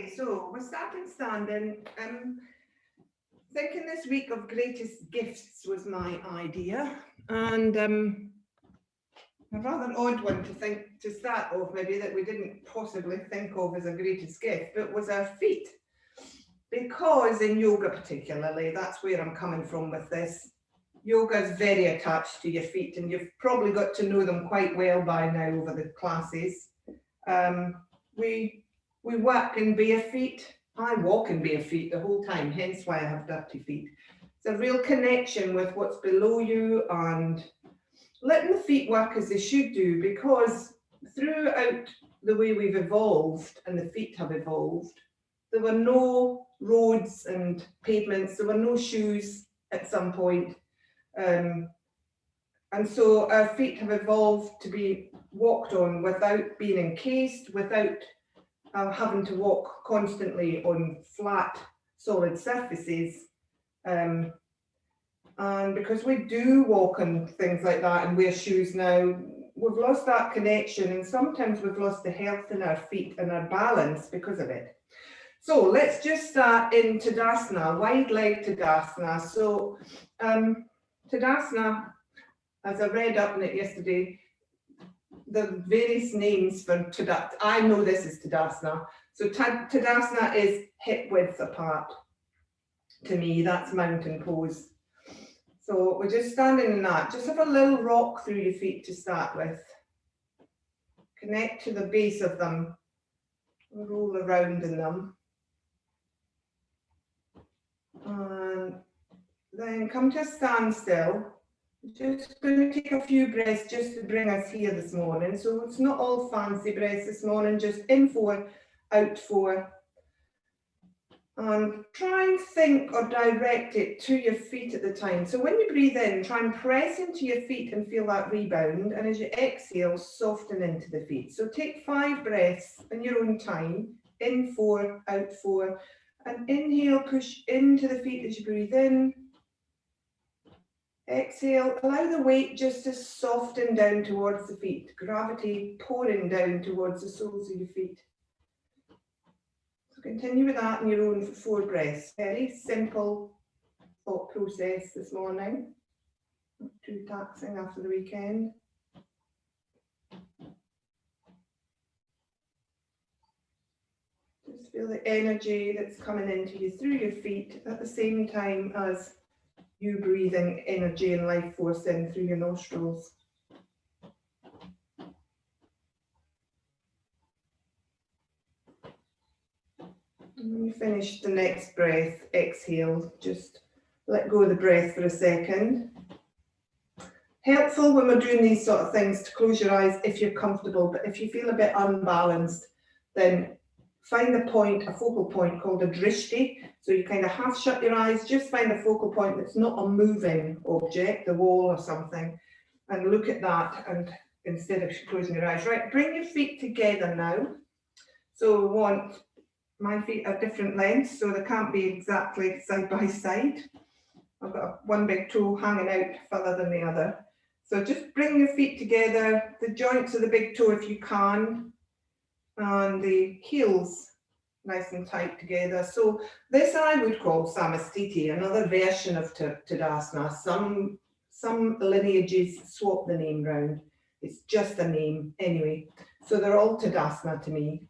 So we're starting standing. Thinking this week of greatest gifts was my idea, and a rather odd one to start off, maybe, that we didn't possibly think of as a greatest gift, but was our feet. Because in yoga particularly, that's where I'm coming from with this. Yoga is very attached to your feet, and you've probably got to know them quite well by now over the classes. We work in bare feet. I walk in bare feet the whole time, hence why I have dirty feet. It's a real connection with what's below you and letting the feet work as they should do, because throughout the way we've evolved and the feet have evolved, there were no roads and pavements, there were no shoes at some point. And so our feet have evolved to be walked on without being encased, without having to walk constantly on flat, solid surfaces. And because we do walk on things like that and wear shoes now, we've lost that connection, and sometimes we've lost the health in our feet and our balance because of it. So let's just start in Tadasana, wide leg Tadasana. So Tadasana, as I read up on it yesterday, the various names for Tadasana. I know this is Tadasana. So Tadasana is hip width apart. To me, that's mountain pose. So we're just standing in that. Just have a little rock through your feet to start with. Connect to the base of them. Roll around in them. And then come to a standstill. Just going to take a few breaths just to bring us here this morning. So it's not all fancy breaths this morning, just in 4, out 4. And try and think or direct it to your feet at the time. So when you breathe in, try and press into your feet and feel that rebound. And as you exhale, soften into the feet. So take 5 breaths in your own time. In 4, out 4. And inhale, push into the feet as you breathe in. Exhale, allow the weight just to soften down towards the feet. Gravity pouring down towards the soles of your feet. So continue with that on your own for 4 breaths. Very simple thought process this morning. Not too taxing after the weekend. Just feel the energy that's coming into you through your feet at the same time as you breathing energy and life force in through your nostrils. And when you finish the next breath, exhale, just let go of the breath for a second. Helpful when we're doing these sort of things to close your eyes if you're comfortable, but if you feel a bit unbalanced, then find a point, a focal point called a drishti. So you kind of half shut your eyes, just find a focal point that's not a moving object, the wall or something, and look at that, and instead of closing your eyes. Right, bring your feet together now. So we want, my feet are different lengths, so they can't be exactly side by side. I've got one big toe hanging out further than the other. So just bring your feet together, the joints of the big toe if you can, and the heels nice and tight together. So this I would call Samastiti, another version of Tadasana. Some lineages swap the name round. It's just a name anyway. So they're all Tadasana to me.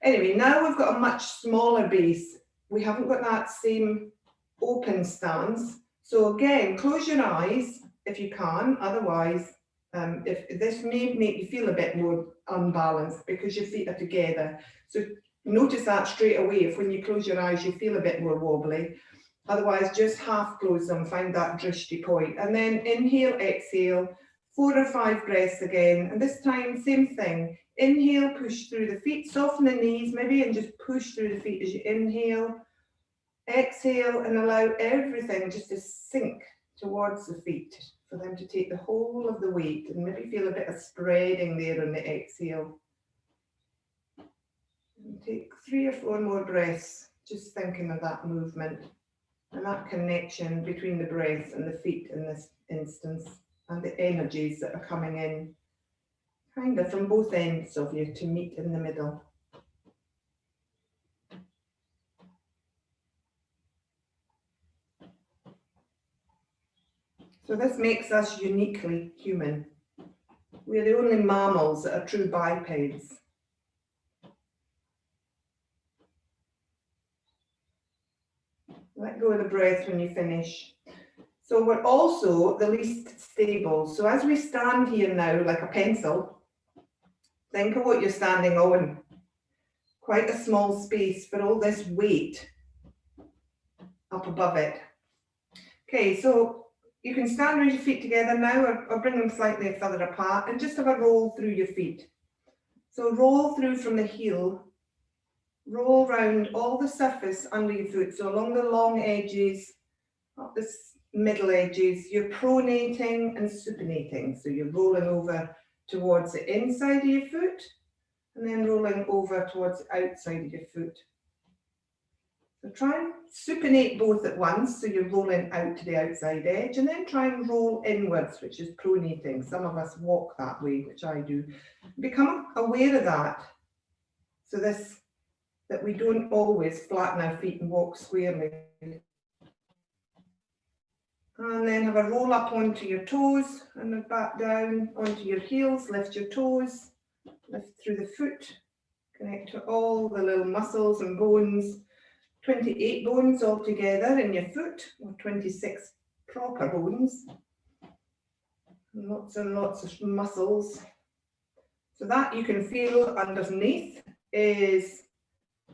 Anyway, now we've got a much smaller base. We haven't got that same open stance. So again, close your eyes if you can. Otherwise, if this may make you feel a bit more unbalanced because your feet are together. So notice that straight away. If when you close your eyes, you feel a bit more wobbly. Otherwise, just half close them, find that drishti point. And then inhale, exhale, 4 or 5 breaths again. And this time, same thing. Inhale, push through the feet, soften the knees maybe, and just push through the feet as you inhale. Exhale and allow everything just to sink towards the feet, for them to take the whole of the weight, and maybe feel a bit of spreading there on the exhale. And take 3 or 4 more breaths, just thinking of that movement and that connection between the breath and the feet in this instance, and the energies that are coming in, kind of from both ends of you to meet in the middle. So this makes us uniquely human. We're the only mammals that are true bipeds. Let go of the breath when you finish. So we're also the least stable. So as we stand here now like a pencil, think of what you're standing on. Quite a small space for all this weight up above it. Okay, so you can stand with your feet together now or bring them slightly further apart and just have a roll through your feet. So roll through from the heel, roll round all the surface under your foot. So along the long edges, up the middle edges, you're pronating and supinating. So you're rolling over towards the inside of your foot and then rolling over towards the outside of your foot. So try and supinate both at once, so you're rolling out to the outside edge, and then try and roll inwards, which is pronating. Some of us walk that way, which I do. Become aware of that, so that we don't always flatten our feet and walk squarely. And then have a roll up onto your toes, and then back down onto your heels, lift your toes, lift through the foot, connect to all the little muscles and bones. 28 bones altogether in your foot, or 26 proper bones. And lots of muscles. So that you can feel underneath is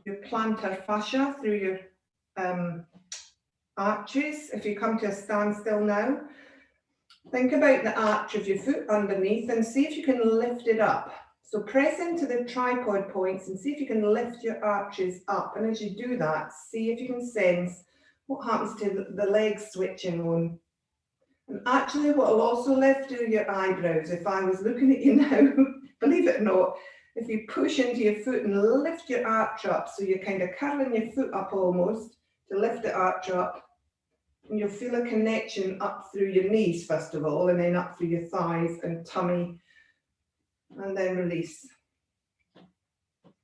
your plantar fascia through your arches. If you come to a standstill now, think about the arch of your foot underneath and see if you can lift it up. So press into the tripod points and see if you can lift your arches up. And as you do that, see if you can sense what happens to the legs switching on. And actually what will also lift are your eyebrows. If I was looking at you now, believe it or not, if you push into your foot and lift your arch up, so you're kind of curling your foot up almost to lift the arch up, and you'll feel a connection up through your knees first of all, and then up through your thighs and tummy, and then release.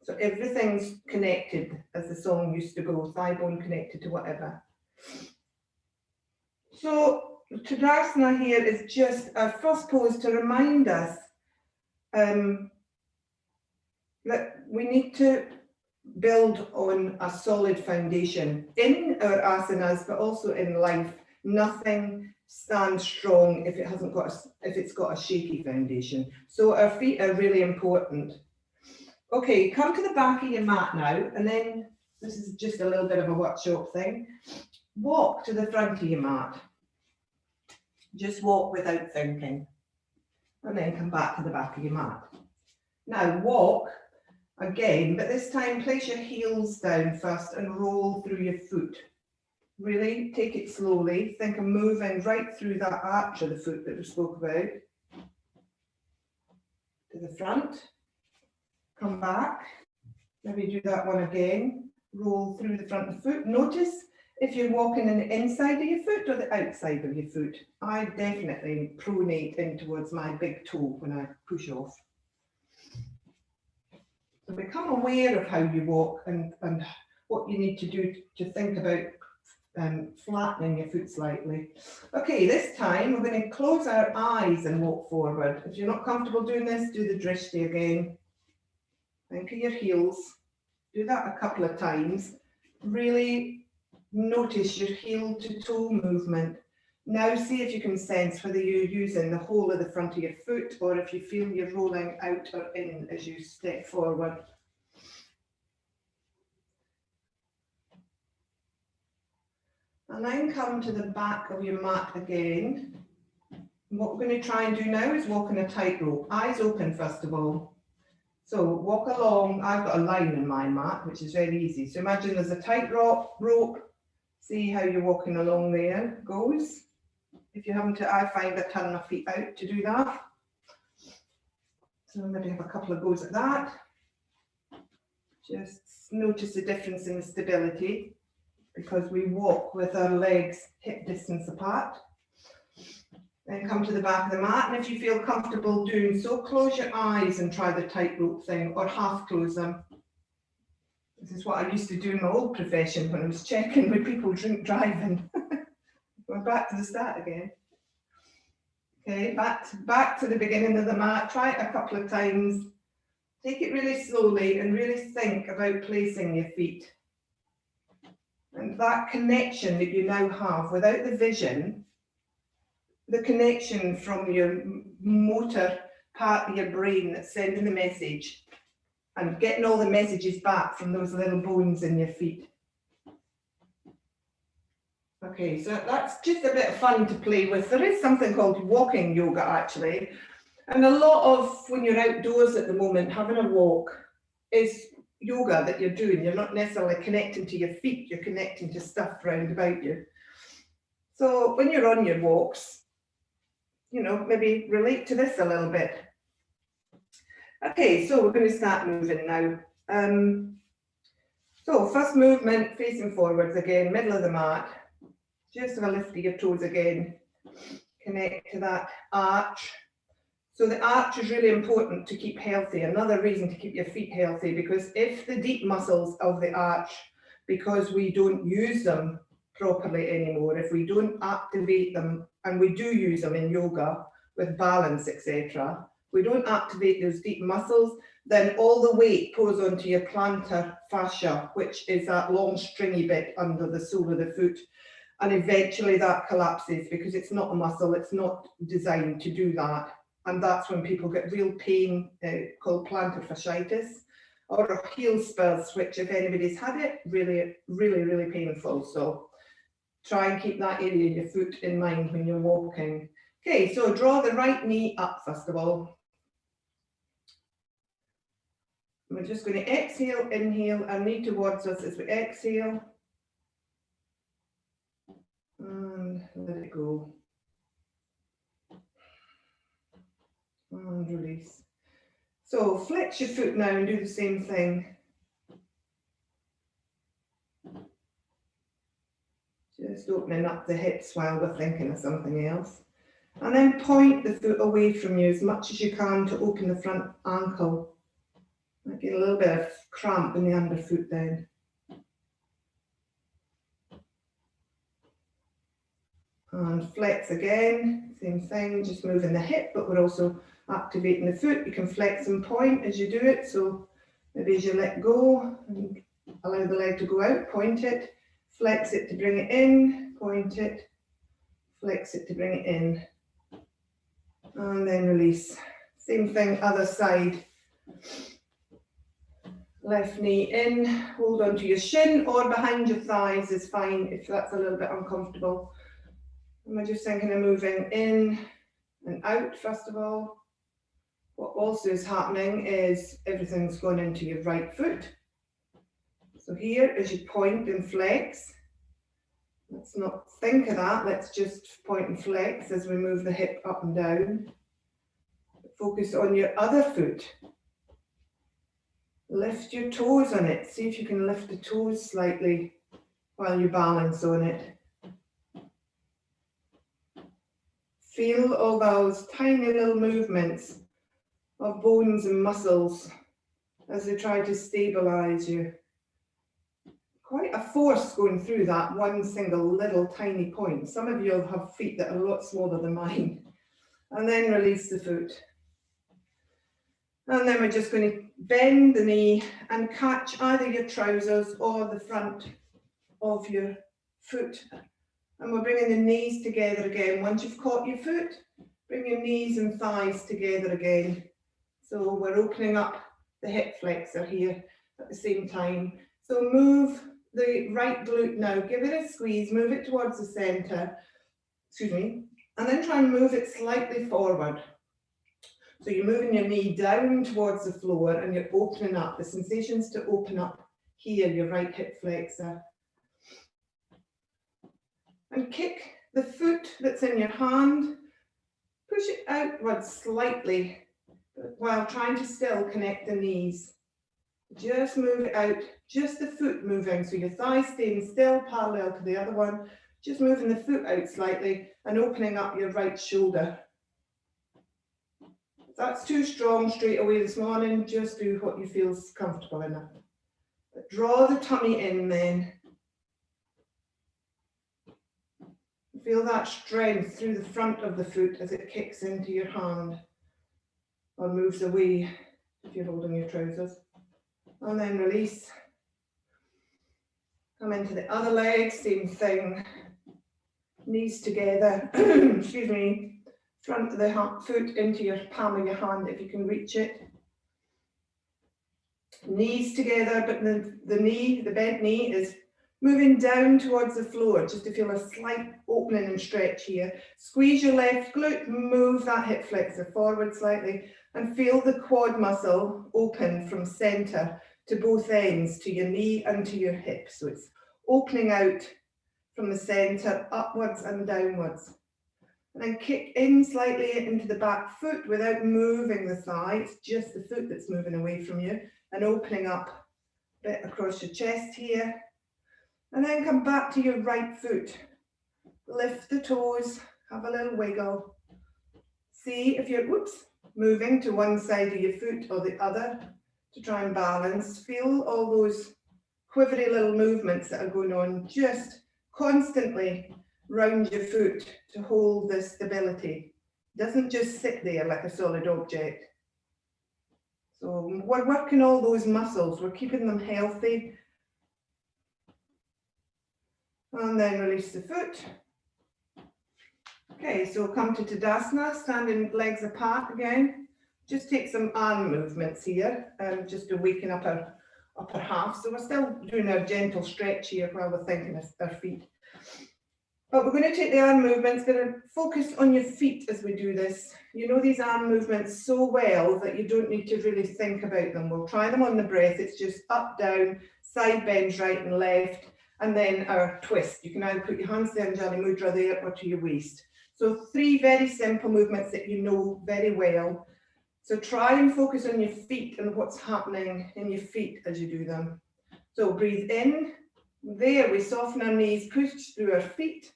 So everything's connected, as the song used to go, thigh bone connected to whatever. So Tadasana here is just a first pose to remind us that we need to build on a solid foundation in our asanas, but also in life. Nothing stands strong if it's got a shaky foundation. So our feet are really important. Okay, come to the back of your mat now, and then this is just a little bit of a workshop thing. Walk to the front of your mat. Just walk without thinking, and then come back to the back of your mat. Now walk again, but this time place your heels down first and roll through your foot. Really take it slowly. Think of moving right through that arch of the foot that we spoke about. To the front. Come back. Maybe do that one again. Roll through the front of the foot. Notice if you're walking in the inside of your foot or the outside of your foot. I definitely pronate in towards my big toe when I push off. So become aware of how you walk and what you need to do to think about flattening your foot slightly. Okay, this time we're going to close our eyes and walk forward. If you're not comfortable doing this, do the drishti again. Think of your heels. Do that a couple of times. Really notice your heel to toe movement. Now see if you can sense whether you're using the whole of the front of your foot or if you feel you're rolling out or in as you step forward. And then come to the back of your mat again. And what we're going to try and do now is walk on a tightrope. Eyes open first of all. So walk along. I've got a line in my mat, which is very easy. So imagine there's a tightrope rope. See how you're walking along there goes. If you haven't, I find I turn my feet out to do that. So maybe have a couple of goes at that. Just notice the difference in the stability because we walk with our legs hip distance apart. Then come to the back of the mat, and if you feel comfortable doing so, close your eyes and try the tightrope thing, or half close them. This is what I used to do in my old profession when I was checking with people drink driving. We're back to the start again. Okay, back to the beginning of the mat. Try it a couple of times. Take it really slowly and really think about placing your feet. And that connection that you now have without the vision, the connection from your motor part of your brain that's sending the message and getting all the messages back from those little bones in your feet. Okay, so that's just a bit of fun to play with. There is something called walking yoga actually. And a lot of, when you're outdoors at the moment, having a walk is yoga that you're doing. You're not necessarily connecting to your feet, you're connecting to stuff round about you. So when you're on your walks, you know, maybe relate to this a little bit. Okay, so we're going to start moving now. So first movement, facing forwards again, middle of the mat. Just have a lift of your toes again. Connect to that arch. So the arch is really important to keep healthy. Another reason to keep your feet healthy, because if the deep muscles of the arch, because we don't use them properly anymore, if we don't activate them, and we do use them in yoga with balance, etc., we don't activate those deep muscles, then all the weight goes onto your plantar fascia, which is that long stringy bit under the sole of the foot. And eventually that collapses because it's not a muscle, it's not designed to do that. And that's when people get real pain called plantar fasciitis or heel spurs, which if anybody's had it, really, really, really painful. So try and keep that area of your foot in mind when you're walking. Okay, so draw the right knee up first of all. We're just going to exhale, inhale, and knee towards us as we exhale. And let it go. And release. So flex your foot now and do the same thing. Just opening up the hips while we're thinking of something else. And then point the foot away from you as much as you can to open the front ankle. Might get a little bit of cramp in the underfoot then. And flex again, same thing, just moving the hip, but we're also activating the foot. You can flex and point as you do it. So maybe as you let go and allow the leg to go out, point it, flex it to bring it in, point it, flex it to bring it in, and then release. Same thing, other side. Left knee in, hold on to your shin or behind your thighs is fine if that's a little bit uncomfortable. And we're just thinking of moving in and out first of all. What also is happening is everything's going into your right foot. So here as you point and flex, let's not think of that, let's just point and flex as we move the hip up and down. Focus on your other foot. Lift your toes on it. See if you can lift the toes slightly while you balance on it. Feel all those tiny little movements of bones and muscles as they try to stabilize you. Quite a force going through that one single little tiny point. Some of you will have feet that are a lot smaller than mine. And then release the foot. And then we're just going to bend the knee and catch either your trousers or the front of your foot. And we're bringing the knees together again. Once you've caught your foot, bring your knees and thighs together again. So we're opening up the hip flexor here at the same time. So move the right glute now, give it a squeeze, move it towards the center, excuse me, and then try and move it slightly forward. So you're moving your knee down towards the floor and you're opening up. The sensation's to open up here, your right hip flexor. And kick the foot that's in your hand, push it outwards slightly while trying to still connect the knees. Just move it out, just the foot moving. So your thighs staying still parallel to the other one, just moving the foot out slightly and opening up your right shoulder. If that's too strong straight away this morning, just do what you feel is comfortable enough. But draw the tummy in then. Feel that strength through the front of the foot as it kicks into your hand or moves away if you're holding your trousers. And then release. Come into the other leg, same thing. Knees together, excuse me, front of the foot into your palm of your hand if you can reach it. Knees together, but the bent knee is moving down towards the floor, just to feel a slight opening and stretch here. Squeeze your left glute, move that hip flexor forward slightly, and feel the quad muscle open from center to both ends, to your knee and to your hip. So it's opening out from the center, upwards and downwards. And then kick in slightly into the back foot without moving the thigh. It's just the foot that's moving away from you, and opening up a bit across your chest here. And then come back to your right foot. Lift the toes, have a little wiggle. See if you're, moving to one side of your foot or the other to try and balance. Feel all those quivery little movements that are going on. Just constantly round your foot to hold this stability. It doesn't just sit there like a solid object. So we're working all those muscles. We're keeping them healthy. And then release the foot. Okay, so come to Tadasana, standing legs apart again. Just take some arm movements here, just to waken up our upper half. So we're still doing our gentle stretch here while we're thinking of our feet. But we're going to take the arm movements, going to focus on your feet as we do this. You know these arm movements so well that you don't need to really think about them. We'll try them on the breath. It's just up, down, side bends right and left, and then our twist. You can either put your hands to Anjali Mudra there or to your waist. So 3 very simple movements that you know very well. So try and focus on your feet and what's happening in your feet as you do them. So breathe in. There we soften our knees, push through our feet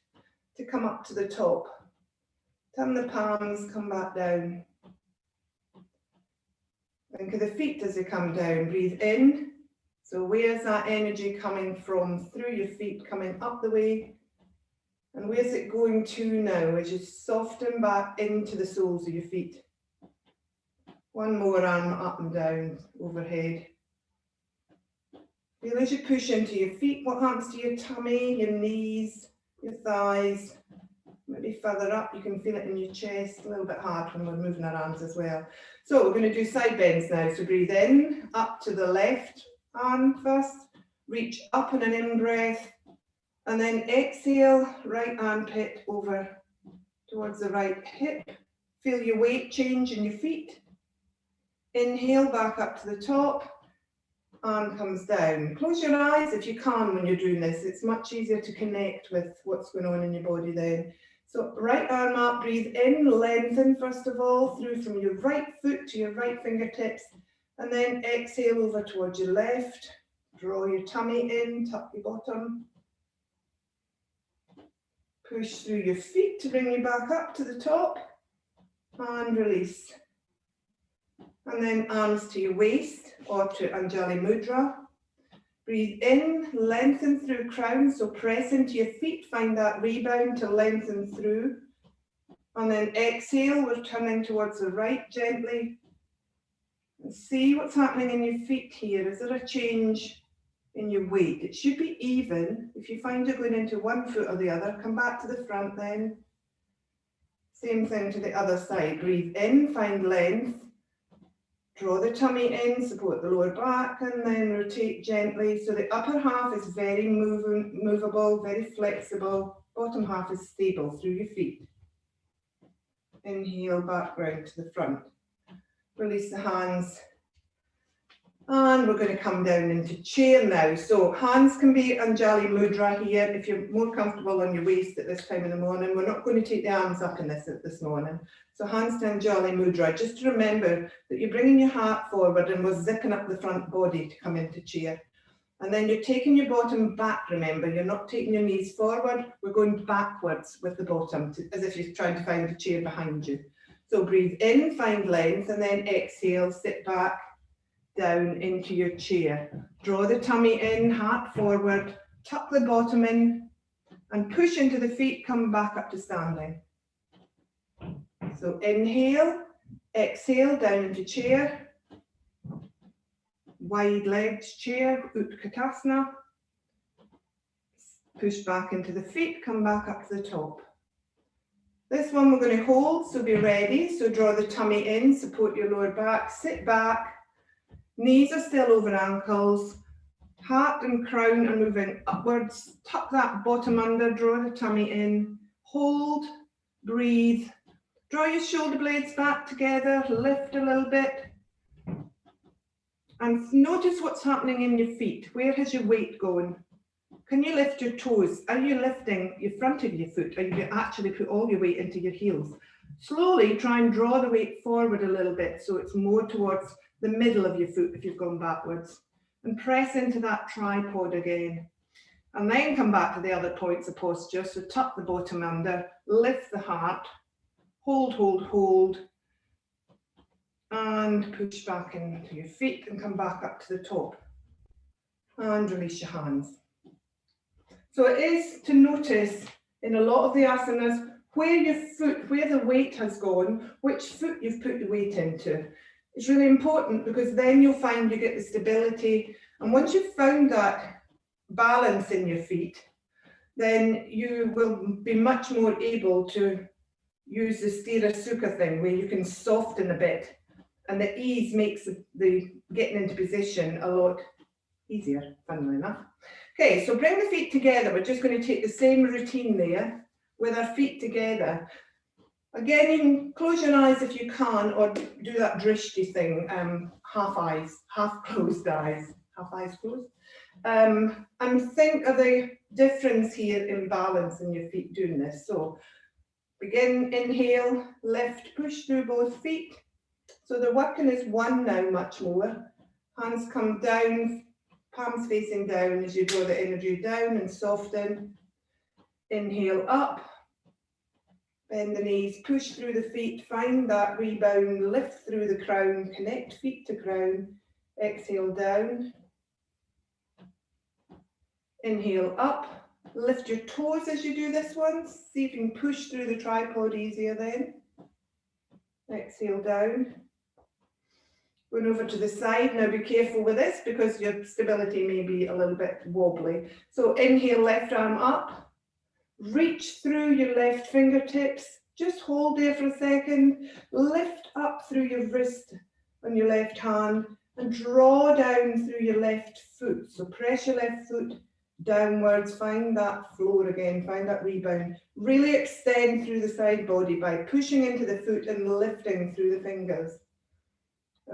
to come up to the top. Turn the palms, come back down. Think of the feet as they come down. Breathe in. So where's that energy coming from through your feet, coming up the way? And where's it going to now as you soften back into the soles of your feet? One more arm up and down, overhead. Feel as you push into your feet, what happens to your tummy, your knees, your thighs? Maybe further up, you can feel it in your chest, a little bit hard when we're moving our arms as well. So we're going to do side bends now. So breathe in, up to the left arm first, reach up in an in-breath, and then exhale, right armpit over towards the right hip. Feel your weight change in your feet. Inhale, back up to the top, arm comes down. Close your eyes if you can when you're doing this. It's much easier to connect with what's going on in your body then. So right arm up, breathe in, lengthen first of all, through from your right foot to your right fingertips, and then exhale over towards your left. Draw your tummy in, tuck your bottom. Push through your feet to bring you back up to the top, and release. And then arms to your waist or to Anjali Mudra. Breathe in, lengthen through crown, so press into your feet, find that rebound to lengthen through. And then exhale, we're turning towards the right gently. And see what's happening in your feet here. Is there a change in your weight? It should be even. If you find you're going into one foot or the other, come back to the front then. Same thing to the other side. Breathe in, find length. Draw the tummy in, support the lower back, and then rotate gently. So the upper half is very movable, very flexible. Bottom half is stable through your feet. Inhale, back round to the front. Release the hands. And we're going to come down into chair now. So hands can be Anjali Mudra here if you're more comfortable on your waist at this time in the morning. We're not going to take the arms up in this morning. So hands to Anjali Mudra. Just to remember that you're bringing your heart forward and we're zipping up the front body to come into chair. And then you're taking your bottom back, remember. You're not taking your knees forward. We're going backwards with the bottom as if you're trying to find a chair behind you. So breathe in, find length, and then exhale, sit back down into your chair. Draw the tummy in, heart forward, tuck the bottom in, And push into the feet, come back up to standing. So inhale, exhale, down into chair. Wide legs chair, Utkatasana. Push back into the feet, come back up to the top. This one we're going to hold, so be ready. So draw the tummy in, support your lower back, sit back. Knees are still over ankles. Heart and crown are moving upwards. Tuck that bottom under, draw the tummy in. Hold, breathe. Draw your shoulder blades back together, lift a little bit. And notice what's happening in your feet. Where has your weight gone? Can you lift your toes? Are you lifting your front of your foot? Or you actually put all your weight into your heels? Slowly try and draw the weight forward a little bit so it's more towards the middle of your foot if you've gone backwards. And press into that tripod again. And then come back to the other points of posture. So tuck the bottom under, lift the heart, hold, hold, hold. And push back into your feet and come back up to the top. And release your hands. So it is to notice in a lot of the asanas where your foot, where the weight has gone, which foot you've put the weight into. It's really important because then you'll find you get the stability. And once you've found that balance in your feet, then you will be much more able to use the Sthira Sukha thing where you can soften a bit. And the ease makes the getting into position a lot easier, funnily enough. Okay, so bring the feet together. We're just going to take the same routine there with our feet together. Again, you can close your eyes if you can, or do that drishti thing, half eyes, half closed eyes, half eyes closed. And think of the difference here in balance in your feet doing this. So begin, inhale, lift, push through both feet. So the working is one now, much more. Hands come down, palms facing down as you draw the energy down and soften. Inhale up, bend the knees, push through the feet, find that rebound, lift through the crown, connect feet to crown. Exhale down. Inhale up, lift your toes as you do this one. See if you can push through the tripod easier then. Exhale down. Going over to the side. Now be careful with this because your stability may be a little bit wobbly. So inhale, left arm up. Reach through your left fingertips. Just hold there for a second. Lift up through your wrist on your left hand and draw down through your left foot. So press your left foot downwards. Find that floor again. Find that rebound. Really extend through the side body by pushing into the foot and lifting through the fingers.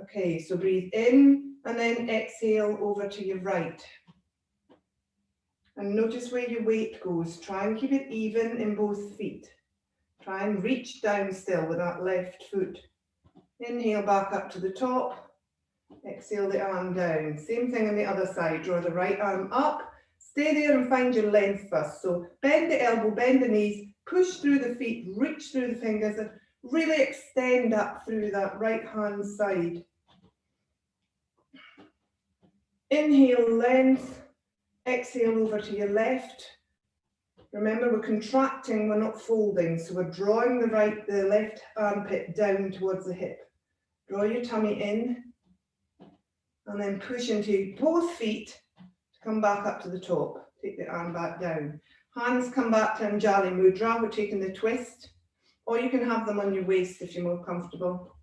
Okay, so breathe in and then exhale over to your right. And notice where your weight goes. Try and keep it even in both feet. Try and reach down still with that left foot. Inhale back up to the top. Exhale the arm down. Same thing on the other side. Draw the right arm up. Stay there and find your length first. So bend the elbow, bend the knees, push through the feet, reach through the fingers and really extend up through that right hand side. Inhale, length. Exhale over to your left. Remember, we're contracting, we're not folding. So we're drawing the left armpit down towards the hip. Draw your tummy in and then push into both feet to come back up to the top. Take the arm back down. Hands come back to Anjali Mudra. We're taking the twist. Or you can have them on your waist if you're more comfortable.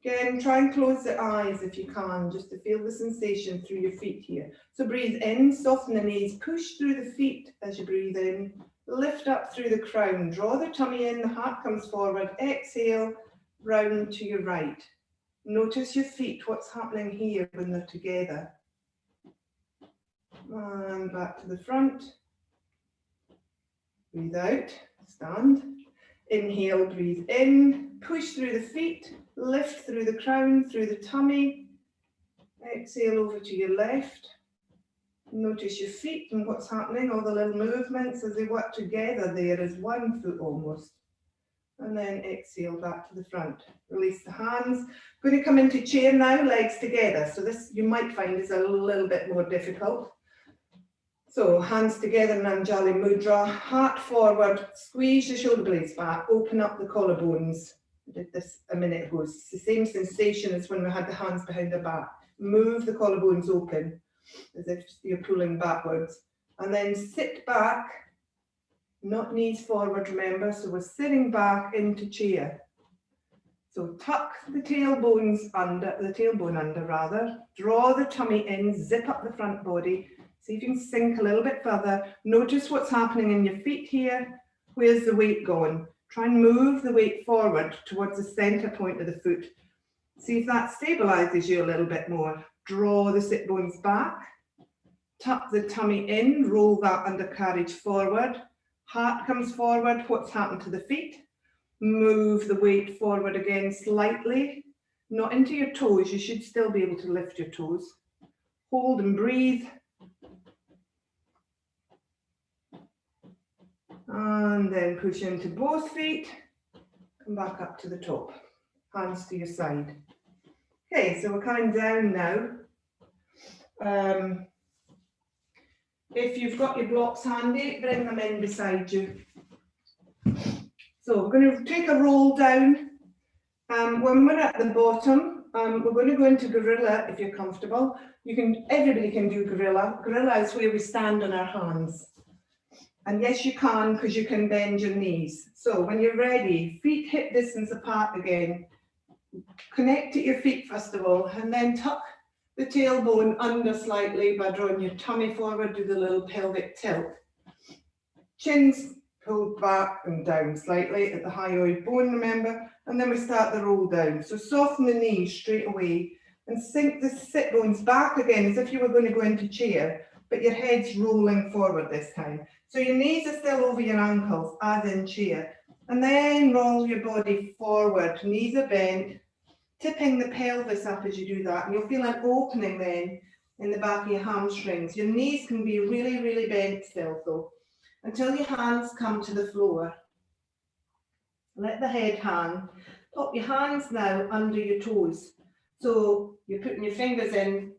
Again, try and close the eyes if you can, just to feel the sensation through your feet here. So breathe in, soften the knees, push through the feet as you breathe in, lift up through the crown, draw the tummy in, the heart comes forward, exhale, round to your right. Notice your feet, what's happening here when they're together. And back to the front. Breathe out, stand. Inhale, breathe in, push through the feet, lift through the crown, through the tummy. Exhale over to your left. Notice your feet and what's happening, all the little movements as they work together there as one foot almost. And then exhale back to the front. Release the hands. Going to come into chair now, legs together. So this you might find is a little bit more difficult. So hands together in Anjali Mudra, heart forward, squeeze the shoulder blades back, open up the collarbones. I did this a minute ago. It's the same sensation as when we had the hands behind the back. Move the collarbones open as if you're pulling backwards. And then sit back, not knees forward, remember. So we're sitting back into chair. So tuck the tailbone under rather. Draw the tummy in, zip up the front body. See if you can sink a little bit further. Notice what's happening in your feet here. Where's the weight going? Try and move the weight forward towards the center point of the foot. See if that stabilizes you a little bit more. Draw the sit bones back. Tuck the tummy in, roll that undercarriage forward. Heart comes forward. What's happened to the feet? Move the weight forward again slightly. Not into your toes. You should still be able to lift your toes. Hold and breathe. And then push into both feet. Come back up to the top. Hands to your side. Okay, so we're coming down now. If you've got your blocks handy, bring them in beside you. So we're going to take a roll down. When we're at the bottom, we're going to go into gorilla if you're comfortable. Everybody can do gorilla. Gorilla is where we stand on our hands. And yes, you can, because you can bend your knees. So when you're ready, feet hip distance apart again. Connect to your feet first of all, and then tuck the tailbone under slightly by drawing your tummy forward, do the little pelvic tilt. Chins pulled back and down slightly at the hyoid bone, remember? And then we start the roll down. So soften the knees straight away and sink the sit bones back again as if you were going to go into chair, but your head's rolling forward this time. So your knees are still over your ankles, as in chair. And then roll your body forward. Knees are bent, tipping the pelvis up as you do that. And you'll feel an opening then in the back of your hamstrings. Your knees can be really, really bent still though, until your hands come to the floor. Let the head hang. Pop your hands now under your toes. So you're putting your fingers in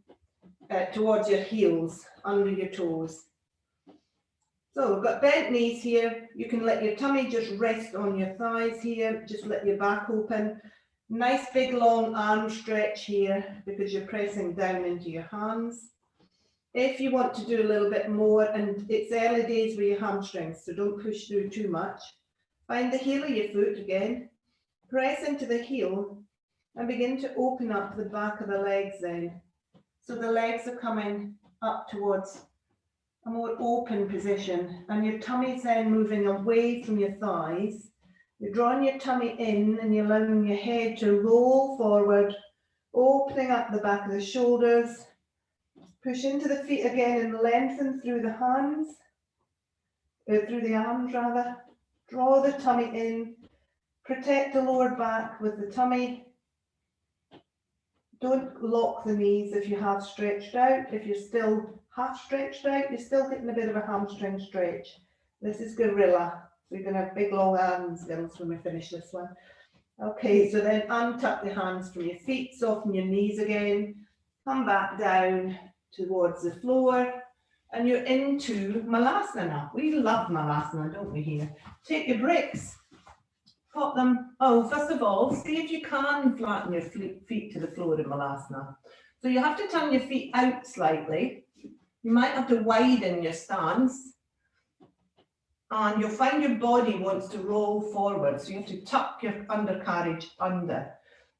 towards your heels, under your toes. So we've got bent knees here. You can let your tummy just rest on your thighs here. Just let your back open. Nice big long arm stretch here because you're pressing down into your hands. If you want to do a little bit more, and it's early days with your hamstrings, so don't push through too much. Find the heel of your foot again. Press into the heel and begin to open up the back of the legs then. So the legs are coming up towards a more open position, and your tummy's then moving away from your thighs. You're drawing your tummy in and you're allowing your head to roll forward, opening up the back of the shoulders. Push into the feet again and lengthen through the hands, through the arms rather. Draw the tummy in, protect the lower back with the tummy. Don't lock the knees if you have stretched out. If you're still half stretched out, you're still getting a bit of a hamstring stretch. This is gorilla. So you're going to have big long arms, girls, when we finish this one. Okay, so then untuck the hands from your feet, soften your knees again, come back down towards the floor, and you're into Malasana now. We love Malasana, don't we here? Take your bricks, pop them. Oh, first of all, see if you can flatten your feet to the floor in Malasana. So you have to turn your feet out slightly. You might have to widen your stance. And you'll find your body wants to roll forward. So you have to tuck your undercarriage under.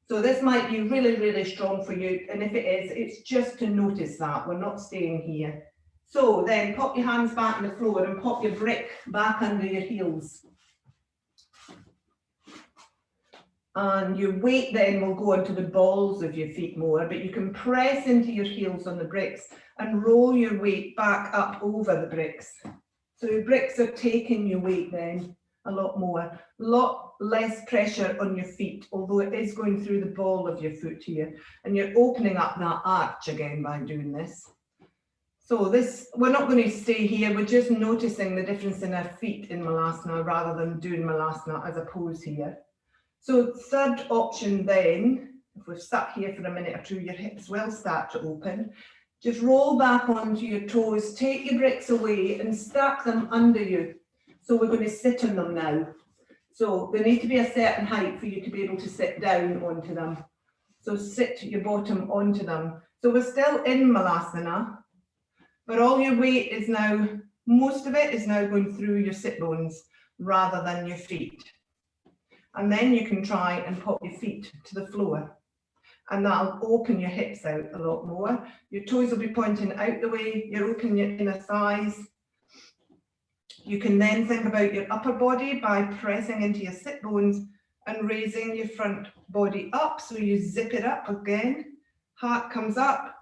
So this might be really, really strong for you. And if it is, it's just to notice that. We're not staying here. So then pop your hands back on the floor and pop your brick back under your heels. And your weight then will go onto the balls of your feet more, but you can press into your heels on the bricks and roll your weight back up over the bricks. So your bricks are taking your weight then a lot more, a lot less pressure on your feet, although it is going through the ball of your foot here. And you're opening up that arch again by doing this. So this, we're not going to stay here, we're just noticing the difference in our feet in Malasana rather than doing Malasana as a pose here. So third option then, if we've sat here for a minute or two, your hips will start to open. Just roll back onto your toes, take your bricks away and stack them under you. So we're going to sit on them now. So they need to be a certain height for you to be able to sit down onto them. So sit your bottom onto them. So we're still in Malasana, but all your weight is now, most of it is now going through your sit bones rather than your feet. And then you can try and pop your feet to the floor. And that'll open your hips out a lot more. Your toes will be pointing out the way, you're opening your inner thighs. You can then think about your upper body by pressing into your sit bones and raising your front body up. So you zip it up again. Heart comes up,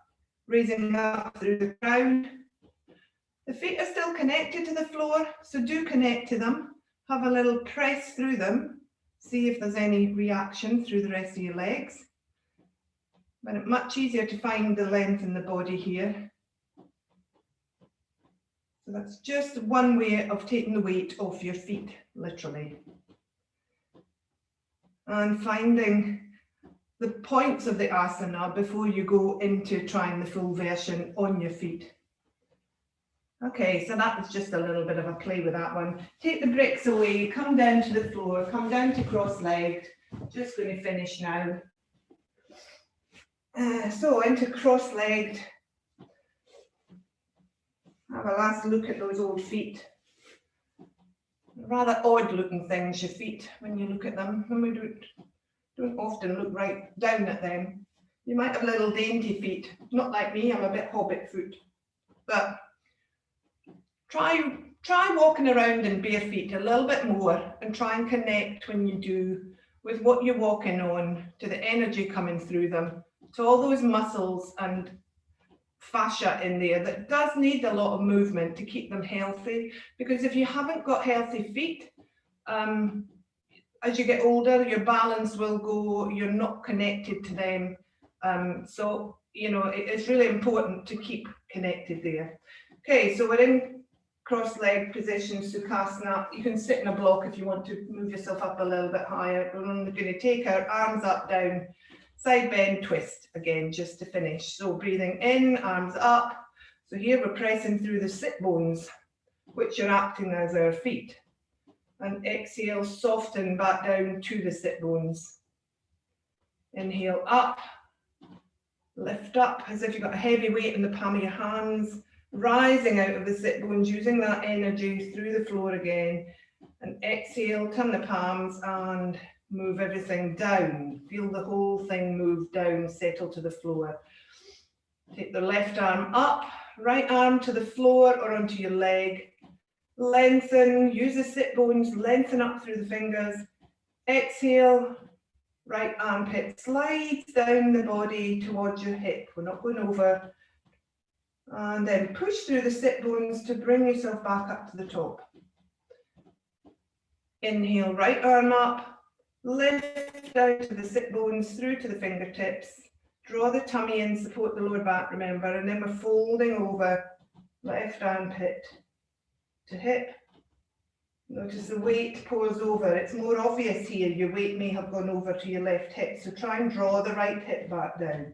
raising up through the crown. The feet are still connected to the floor, so do connect to them. Have a little press through them. See if there's any reaction through the rest of your legs. But it's much easier to find the length in the body here. So that's just one way of taking the weight off your feet, literally. And finding the points of the asana before you go into trying the full version on your feet. Okay, so that was just a little bit of a play with that one. Take the bricks away, come down to the floor, come down to cross-legged. Just going to finish now. So into cross-legged. Have a last look at those old feet. Rather odd looking things, your feet, when you look at them. When we don't often look right down at them. You might have little dainty feet. Not like me, I'm a bit hobbit foot. But try walking around in bare feet a little bit more and try and connect when you do with what you're walking on, to the energy coming through them, to all those muscles and fascia in there that does need a lot of movement to keep them healthy. Because if you haven't got healthy feet, as you get older, your balance will go, you're not connected to them. So, you know, it's really important to keep connected there. Okay, so we're in cross-leg position, Sukhasana. You can sit in a block if you want to move yourself up a little bit higher. We're only going to take our arms up, down, side bend, twist again, just to finish. So breathing in, arms up. So here we're pressing through the sit bones, which are acting as our feet. And exhale, soften back down to the sit bones. Inhale up, lift up as if you've got a heavy weight in the palm of your hands, rising out of the sit bones, using that energy through the floor again. And exhale, turn the palms and move everything down. Feel the whole thing move down, settle to the floor. Take the left arm up, right arm to the floor or onto your leg. Lengthen, use the sit bones, lengthen up through the fingers. Exhale, right armpit slides down the body towards your hip. We're not going over. And then push through the sit bones to bring yourself back up to the top. Inhale, right arm up, lift down to the sit bones, through to the fingertips. Draw the tummy in, support the lower back, remember, and then we're folding over, left armpit to hip. Notice the weight pours over. It's more obvious here, your weight may have gone over to your left hip, so try and draw the right hip back down.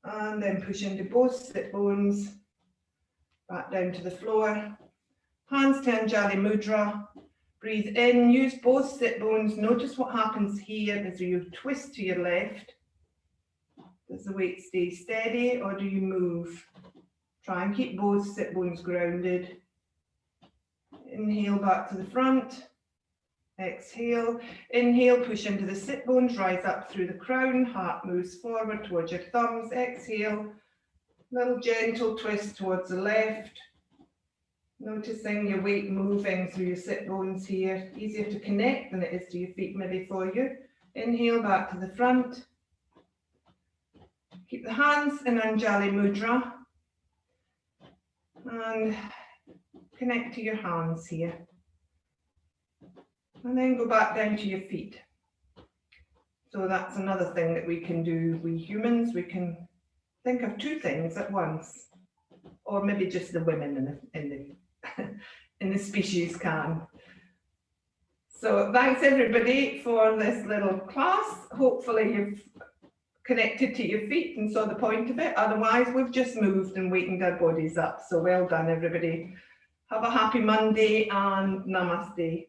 And then push into both sit bones, back down to the floor. Hands to Anjali Mudra. Breathe in, use both sit bones. Notice what happens here as you twist to your left. Does the weight stay steady or do you move? Try and keep both sit bones grounded. Inhale back to the front. Exhale. Inhale, push into the sit bones, rise up through the crown. Heart moves forward towards your thumbs. Exhale. Little gentle twist towards the left. Noticing your weight moving through your sit bones here. Easier to connect than it is to your feet maybe for you. Inhale back to the front. Keep the hands in Anjali Mudra. And connect to your hands here. And then go back down to your feet. So that's another thing that we can do. We humans, we can think of two things at once. Or maybe just the women in the species can. So thanks everybody for this little class. Hopefully you've connected to your feet and saw the point of it. Otherwise, we've just moved and wakened our bodies up. So well done, everybody. Have a happy Monday and namaste.